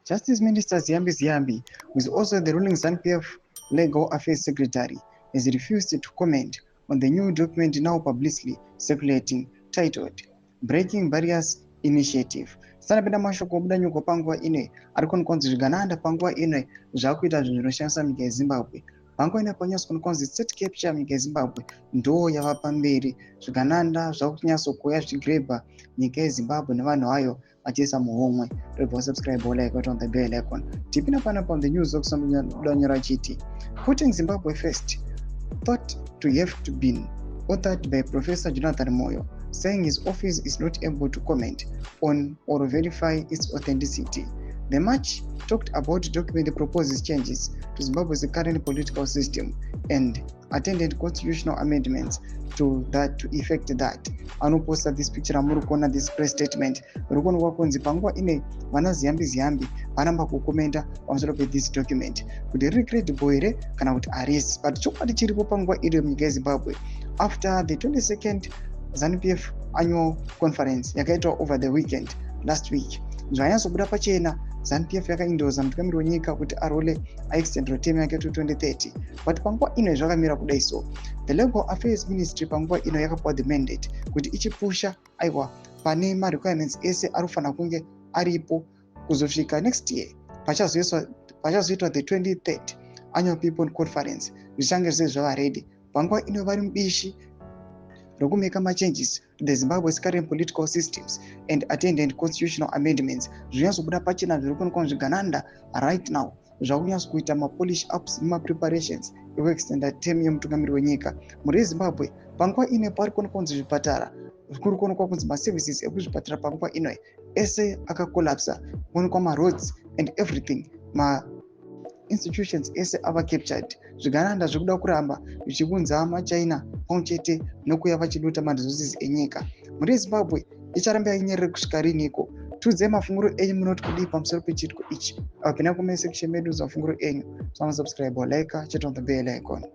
Justice Minister Ziyambi Ziyambi, who is also the ruling ZANU-PF Legal Affairs Secretary, has refused to comment on the new document now publicly circulating titled Breaking Barriers Initiative. Sanapinda mashoko obuda nyuko panguva ine ari kunzi zvigananda panguva ine zvakuita zvinhu zvinoshamisa nyika yeZimbabwe. Panguva ine panyatso kunzi state capture nyika yeZimbabwe ndo yava pamberi. Zvigananda zvakunyatsokuuya zvichigrabha nyika yeZimbabwe nevanhu vayo vachiisa muhomwe. Remember subscribe or like on the bell icon. Tipina panapa on the news of Samudanyara Chiti. Putting Zimbabwe first thought to have to be authored by Professor Jonathan Moyo, saying his office is not able to comment on or verify its authenticity. The March talked about document proposes changes to Zimbabwe's current political system and attended constitutional amendments to effect that. Anoposta this picture amurukona this press statement rukoni wakonzi panguva ine vana Ziyambi vanamba kukomenta pamusoro this document kuti riri credible here kana kuti harisi, but chokwadi chiripo panguva iri munyika yeZimbabwe after the 22nd ZANU-PF annual conference yakaitwa over the weekend last week. Zvanyatsobuda pachena ZANU-PF yakaindoza mutungamiri wenyika kuti arole aextend term yake to 2030, but panguva ino zvakamira kudai so. The Legal Affairs Ministry panguva ino yakapiwa the mandate kuti ichipusha aiwa pane ma-requirements ese arifana kunge aripo kuzosvika next year pachazoitwa the 23rd annual people conference zvichange zvava ready. Panguva ino vari mubishi rokumeka machanges to the Zimbabwe's current political systems and attendant constitutional amendments. Zvinyatsobuda pachena zviri kuonekwa zvigananda right now zvakunyatsokuita ma-polish ups nema-preparations ekuextenda term yemutungamiri wenyika muri yeZimbabwe. Panguva ine pari kuonekwa kunzi zvipatara kuri kuonekwa kunzi maservices ekuzvipatara panguva ino ese akakolapsa, kuonekwa ma-roads and everything, institutions ese ava captured. Zvigananda zvikuda kuramba zvichiunza maChina pamwechete nokuya vachiduta ma-resources enyika. Muri yeZimbabwe icharamba yainyerere kusvika riniko? Tudze mafunguro enyu munoti kudii pamusoro pechitiko ichi. Apina comment section medu za mafunguro enyu. Subscribe or like, chat on the bell icon.